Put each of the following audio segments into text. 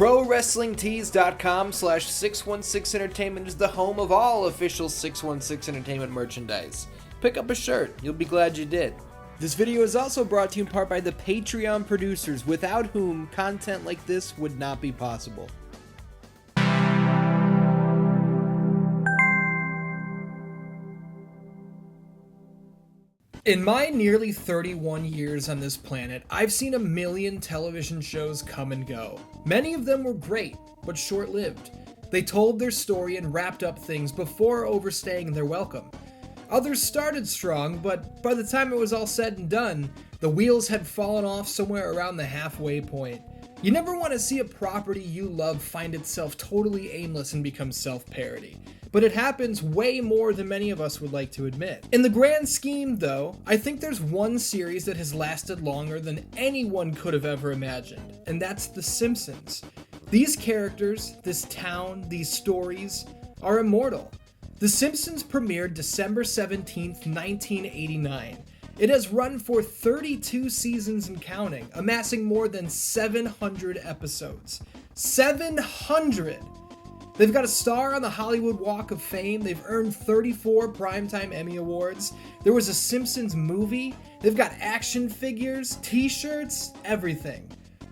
ProWrestlingTees.com/616entertainment is the home of all official 616 Entertainment merchandise. Pick up a shirt, you'll be glad you did. This video is also brought to you in part by the Patreon producers, without whom content like this would not be possible. In my nearly 31 years on this planet, I've seen a million television shows come and go. Many of them were great, but short-lived. They told their story and wrapped up things before overstaying their welcome. Others started strong, but by the time it was all said and done, the wheels had fallen off somewhere around the halfway point. You never want to see a property you love find itself totally aimless and become self-parody. But it happens way more than many of us would like to admit. In the grand scheme, though, I think there's one series that has lasted longer than anyone could have ever imagined, and that's The Simpsons. These characters, this town, these stories, are immortal. The Simpsons premiered December 17th, 1989. It has run for 32 seasons and counting, amassing more than 700 episodes. 700! They've got a star on the Hollywood Walk of Fame. They've earned 34 Primetime Emmy Awards. There was a Simpsons movie. They've got action figures, t-shirts, everything.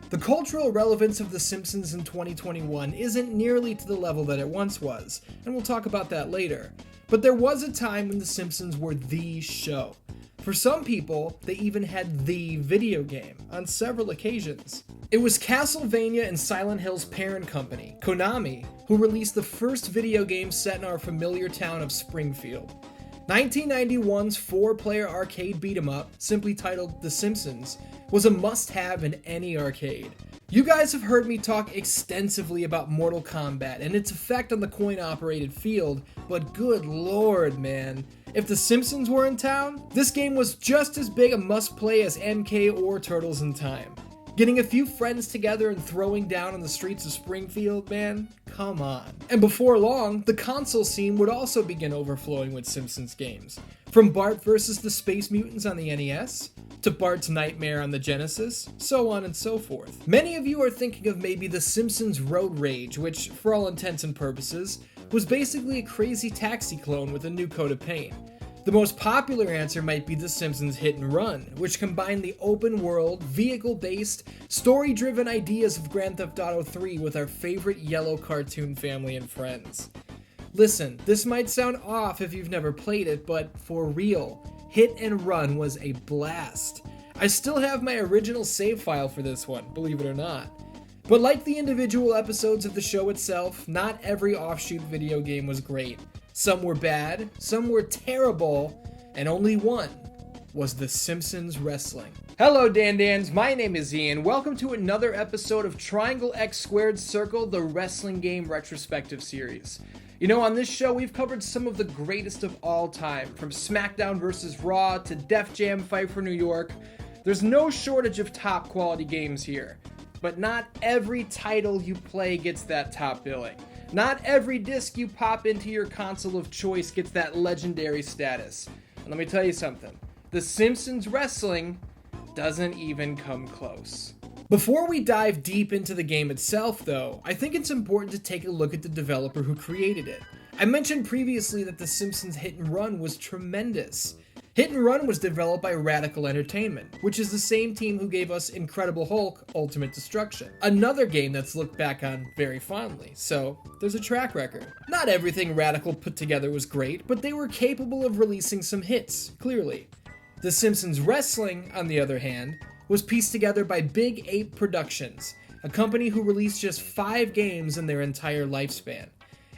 The cultural relevance of The Simpsons in 2021 isn't nearly to the level that it once was, and we'll talk about that later. But there was a time when The Simpsons were the show. For some people, they even had the video game on several occasions. It was Castlevania and Silent Hill's parent company, Konami, who released the first video game set in our familiar town of Springfield. 1991's 4-player arcade beat-em-up, simply titled The Simpsons, was a must-have in any arcade. You guys have heard me talk extensively about Mortal Kombat and its effect on the coin-operated field, but good lord, man. If The Simpsons were in town, this game was just as big a must-play as MK or Turtles in Time. Getting a few friends together and throwing down on the streets of Springfield, man, come on. And before long, the console scene would also begin overflowing with Simpsons games. From Bart vs. the Space Mutants on the NES, to Bart's Nightmare on the Genesis, so on and so forth. Many of you are thinking of maybe The Simpsons Road Rage, which, for all intents and purposes, was basically a Crazy Taxi clone with a new coat of paint. The most popular answer might be The Simpsons Hit and Run, which combined the open-world, vehicle-based, story-driven ideas of Grand Theft Auto 3 with our favorite yellow cartoon family and friends. Listen, this might sound off if you've never played it, but for real, Hit and Run was a blast. I still have my original save file for this one, believe it or not. But like the individual episodes of the show itself, not every offshoot video game was great. Some were bad, some were terrible, and only one was The Simpsons Wrestling. Hello Dan-Dans, my name is Ian. Welcome to another episode of Triangle X Squared Circle, the wrestling game retrospective series. You know, on this show, we've covered some of the greatest of all time, from SmackDown vs. Raw to Def Jam Fight for New York. There's no shortage of top quality games here, but not every title you play gets that top billing. Not every disc you pop into your console of choice gets that legendary status. And let me tell you something, The Simpsons Wrestling doesn't even come close. Before we dive deep into the game itself, though, I think it's important to take a look at the developer who created it. I mentioned previously that The Simpsons Hit and Run was tremendous. Hit and Run was developed by Radical Entertainment, which is the same team who gave us Incredible Hulk: Ultimate Destruction, another game that's looked back on very fondly, so there's a track record. Not everything Radical put together was great, but they were capable of releasing some hits, clearly. The Simpsons Wrestling, on the other hand, was pieced together by Big Ape Productions, a company who released just 5 games in their entire lifespan.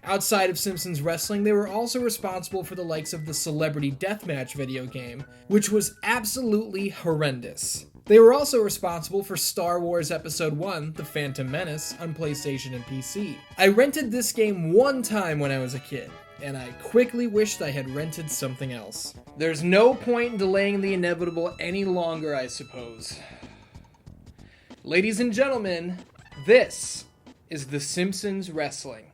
Outside of Simpsons Wrestling, they were also responsible for the likes of the Celebrity Deathmatch video game, which was absolutely horrendous. They were also responsible for Star Wars Episode 1, The Phantom Menace, on PlayStation and PC. I rented this game one time when I was a kid, and I quickly wished I had rented something else. There's no point in delaying the inevitable any longer, I suppose. Ladies and gentlemen, this is The Simpsons Wrestling.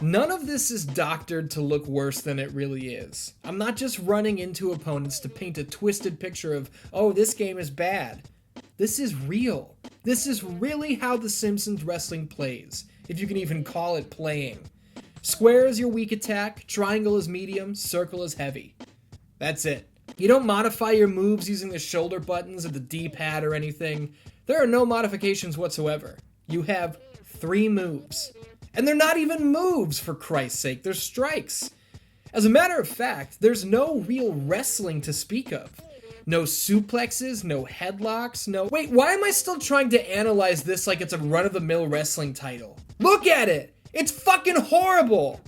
None of this is doctored to look worse than it really is. I'm not just running into opponents to paint a twisted picture of, oh, this game is bad. This is real. This is really how the Simpsons Wrestling plays, if you can even call it playing. Square is your weak attack, triangle is medium, circle is heavy. That's it. You don't modify your moves using the shoulder buttons or the D-pad or anything. There are no modifications whatsoever. You have 3 moves. And they're not even moves, for Christ's sake, they're strikes. As a matter of fact, there's no real wrestling to speak of. No suplexes, no headlocks, no... Wait, why am I still trying to analyze this like it's a run-of-the-mill wrestling title? Look at it! It's fucking horrible!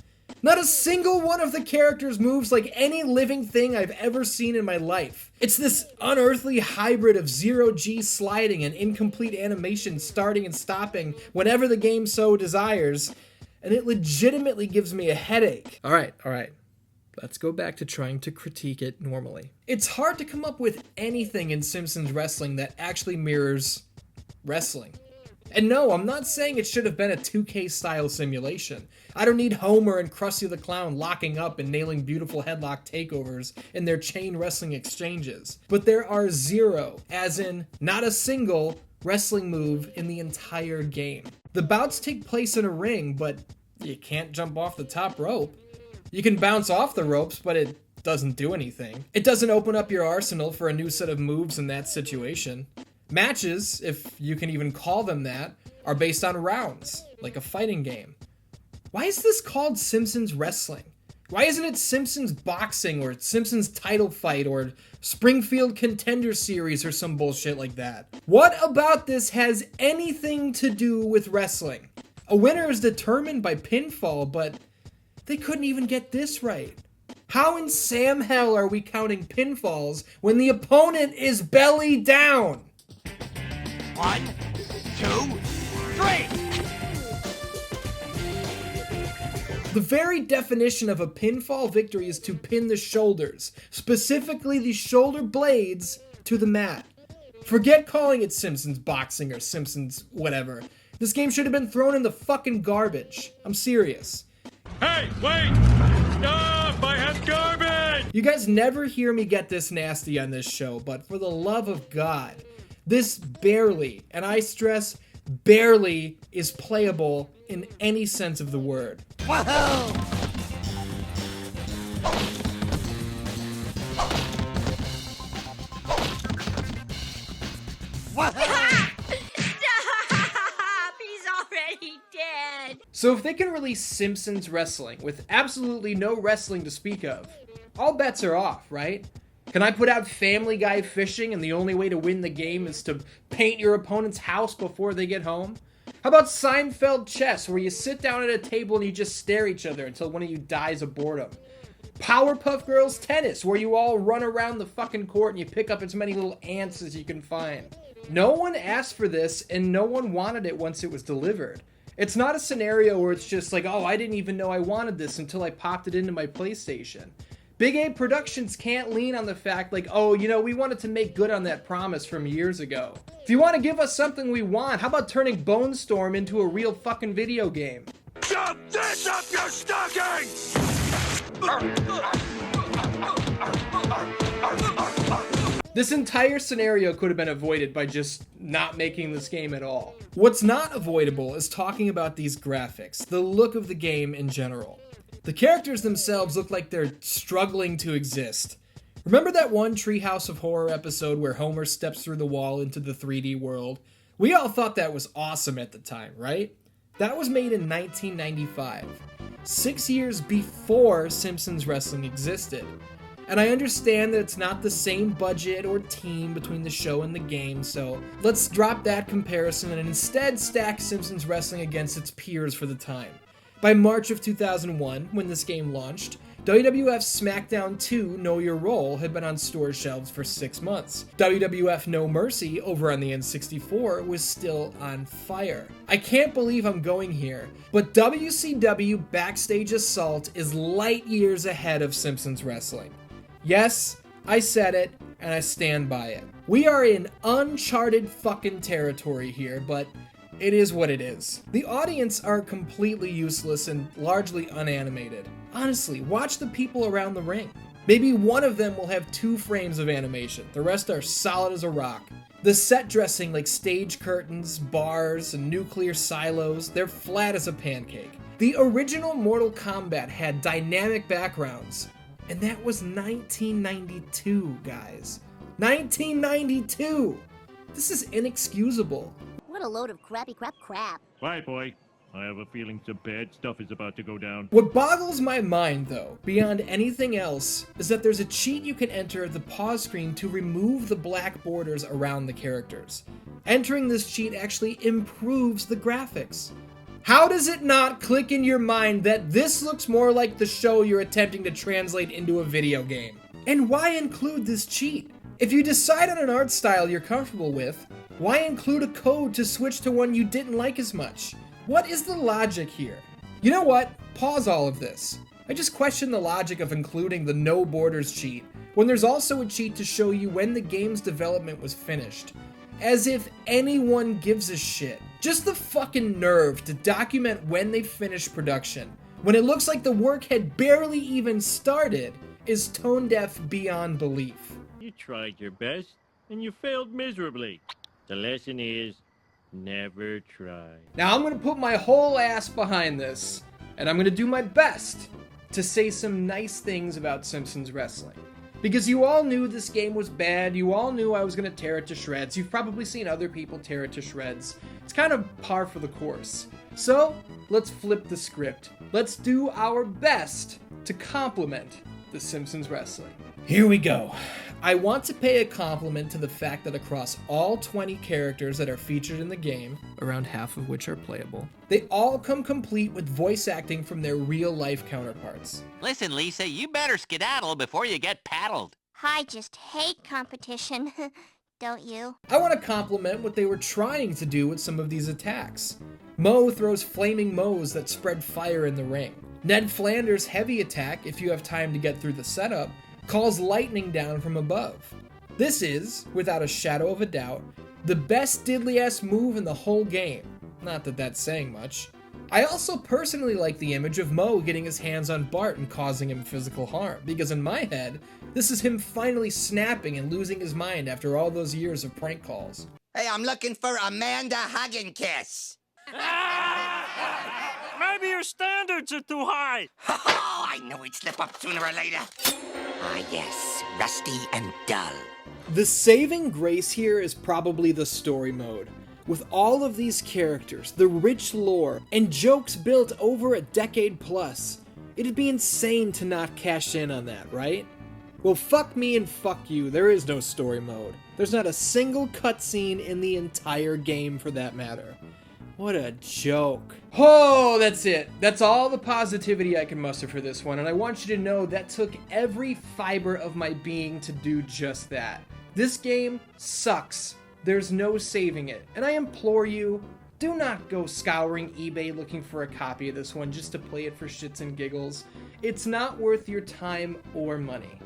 Not a single one of the characters moves like any living thing I've ever seen in my life. It's this unearthly hybrid of zero-G sliding and incomplete animation starting and stopping whenever the game so desires, and it legitimately gives me a headache. Alright. Let's go back to trying to critique it normally. It's hard to come up with anything in Simpsons Wrestling that actually mirrors wrestling. And no, I'm not saying it should have been a 2K-style simulation. I don't need Homer and Krusty the Clown locking up and nailing beautiful headlock takeovers in their chain wrestling exchanges. But there are 0, as in not a single, wrestling move in the entire game. The bouts take place in a ring, but you can't jump off the top rope. You can bounce off the ropes, but it doesn't do anything. It doesn't open up your arsenal for a new set of moves in that situation. Matches, if you can even call them that, are based on rounds, like a fighting game. Why is this called Simpsons Wrestling? Why isn't it Simpsons Boxing or Simpsons Title Fight or Springfield Contender Series or some bullshit like that? What about this has anything to do with wrestling? A winner is determined by pinfall, but they couldn't even get this right. How in Sam hell are we counting pinfalls when the opponent is belly down? 1, 2, 3! The very definition of a pinfall victory is to pin the shoulders, specifically the shoulder blades, to the mat. Forget calling it Simpsons Boxing or Simpsons whatever. This game should have been thrown in the fucking garbage. I'm serious. Hey, wait! Stop! I have garbage! You guys never hear me get this nasty on this show, but for the love of God, this barely, and I stress barely, is playable in any sense of the word. Whoa! Stop! He's already dead. So if they can release Simpsons Wrestling with absolutely no wrestling to speak of, all bets are off, right? Can I put out Family Guy fishing and the only way to win the game is to paint your opponent's house before they get home? How about Seinfeld chess, where you sit down at a table and you just stare at each other until one of you dies of boredom? Powerpuff Girls tennis, where you all run around the fucking court and you pick up as many little ants as you can find. No one asked for this and no one wanted it once it was delivered. It's not a scenario where it's just like, oh, I didn't even know I wanted this until I popped it into my PlayStation. Big A Productions can't lean on the fact like, oh, you know, we wanted to make good on that promise from years ago. If you want to give us something we want, how about turning Bone Storm into a real fucking video game? Shove this up your stocking! This entire scenario could have been avoided by just not making this game at all. What's not avoidable is talking about these graphics, the look of the game in general. The characters themselves look like they're struggling to exist. Remember that one Treehouse of Horror episode where Homer steps through the wall into the 3D world? We all thought that was awesome at the time, right? That was made in 1995, 6 years before Simpsons Wrestling existed. And I understand that it's not the same budget or team between the show and the game, so let's drop that comparison and instead stack Simpsons Wrestling against its peers for the time. By March of 2001, when this game launched, WWF's SmackDown 2 Know Your Role had been on store shelves for 6 months. WWF No Mercy over on the N64 was still on fire. I can't believe I'm going here, but WCW Backstage Assault is light years ahead of Simpsons Wrestling. Yes, I said it, and I stand by it. We are in uncharted fucking territory here, but it is what it is. The audience are completely useless and largely unanimated. Honestly, watch the people around the ring. Maybe one of them will have 2 frames of animation. The rest are solid as a rock. The set dressing, like stage curtains, bars, and nuclear silos, they're flat as a pancake. The original Mortal Kombat had dynamic backgrounds, and that was 1992, guys. 1992! This is inexcusable. What a load of crappy crap. Quiet, boy. I have a feeling some bad stuff is about to go down. What boggles my mind, though, beyond anything else, is that there's a cheat you can enter at the pause screen to remove the black borders around the characters. Entering this cheat actually improves the graphics. How does it not click in your mind that this looks more like the show you're attempting to translate into a video game? And why include this cheat? If you decide on an art style you're comfortable with, why include a code to switch to one you didn't like as much? What is the logic here? You know what? Pause all of this. I just question the logic of including the no borders cheat when there's also a cheat to show you when the game's development was finished. As if anyone gives a shit. Just the fucking nerve to document when they finished production, when it looks like the work had barely even started, is tone deaf beyond belief. You tried your best, and you failed miserably. The lesson is, never try. Now I'm gonna put my whole ass behind this, and I'm gonna do my best to say some nice things about Simpsons Wrestling. Because you all knew this game was bad, you all knew I was gonna tear it to shreds, you've probably seen other people tear it to shreds. It's kind of par for the course. So, let's flip the script. Let's do our best to compliment the Simpsons Wrestling. Here we go. I want to pay a compliment to the fact that across all 20 characters that are featured in the game, around half of which are playable, they all come complete with voice acting from their real-life counterparts. Listen, Lisa, you better skedaddle before you get paddled. I just hate competition. Don't you? I want to compliment what they were trying to do with some of these attacks. Moe throws flaming moes that spread fire in the ring. Ned Flanders' heavy attack, if you have time to get through the setup, calls lightning down from above. This is, without a shadow of a doubt, the best diddly-ass move in the whole game. Not that that's saying much. I also personally like the image of Moe getting his hands on Bart and causing him physical harm, because in my head, this is him finally snapping and losing his mind after all those years of prank calls. Hey, I'm looking for Amanda Hugginkiss. Maybe your standards are too high. Oh, I knew he'd slip up sooner or later. Ah, yes, rusty and dull. The saving grace here is probably the story mode. With all of these characters, the rich lore, and jokes built over a decade plus, it'd be insane to not cash in on that, right? Well, fuck me and fuck you, there is no story mode. There's not a single cutscene in the entire game for that matter. What a joke. Oh, that's it. That's all the positivity I can muster for this one, and I want you to know that took every fiber of my being to do just that. This game sucks. There's no saving it, and I implore you, do not go scouring eBay looking for a copy of this one just to play it for shits and giggles. It's not worth your time or money.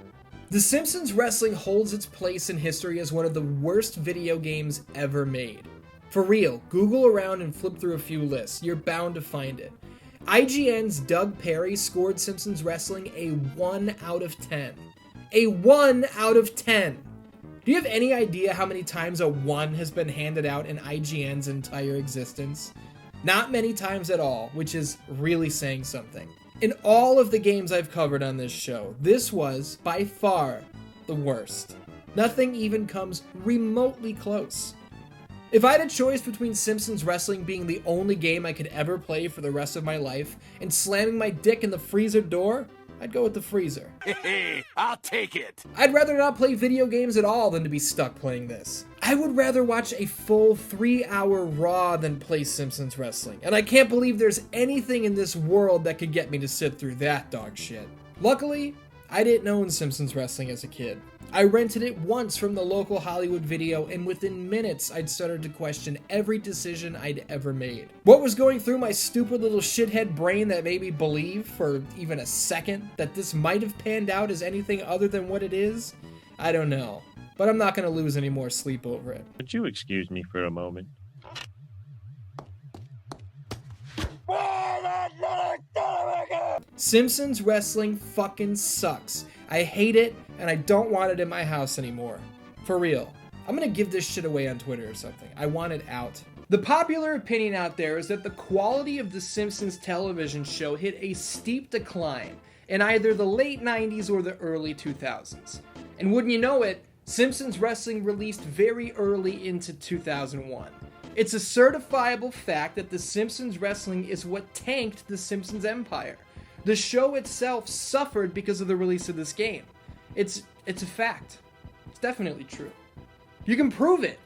The Simpsons Wrestling holds its place in history as one of the worst video games ever made. For real, Google around and flip through a few lists. You're bound to find it. IGN's Doug Perry scored Simpsons Wrestling a 1 out of 10. A 1 out of 10! Do you have any idea how many times a 1 has been handed out in IGN's entire existence? Not many times at all, which is really saying something. In all of the games I've covered on this show, this was, by far, the worst. Nothing even comes remotely close. If I had a choice between Simpsons Wrestling being the only game I could ever play for the rest of my life and slamming my dick in the freezer door, I'd go with the freezer. Hey, I'll take it. I'd rather not play video games at all than to be stuck playing this. I would rather watch a full 3-hour Raw than play Simpsons Wrestling, and I can't believe there's anything in this world that could get me to sit through that dog shit. Luckily, I didn't own Simpsons Wrestling as a kid. I rented it once from the local Hollywood Video, and within minutes I'd started to question every decision I'd ever made. What was going through my stupid little shithead brain that made me believe for even a second that this might have panned out as anything other than what it is? I don't know. But I'm not going to lose any more sleep over it. Would you excuse me for a moment? Simpsons Wrestling fucking sucks. I hate it, and I don't want it in my house anymore. For real. I'm gonna give this shit away on Twitter or something. I want it out. The popular opinion out there is that the quality of the Simpsons television show hit a steep decline in either the late 90s or the early 2000s. And wouldn't you know it, Simpsons Wrestling released very early into 2001. It's a certifiable fact that the Simpsons Wrestling is what tanked the Simpsons empire. The show itself suffered because of the release of this game. It's a fact. It's definitely true. You can prove it.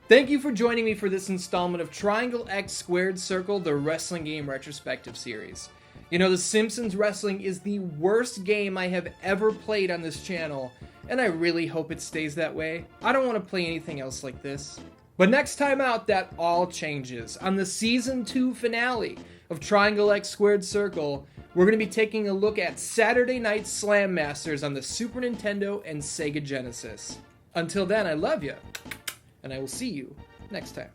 Thank you for joining me for this installment of Triangle X Squared Circle, the wrestling game retrospective series. You know, the Simpsons Wrestling is the worst game I have ever played on this channel, and I really hope it stays that way. I don't want to play anything else like this. But next time out, that all changes. On the Season 2 finale of Triangle X Squared Circle, we're going to be taking a look at Saturday Night Slam Masters on the Super Nintendo and Sega Genesis. Until then, I love you, and I will see you next time.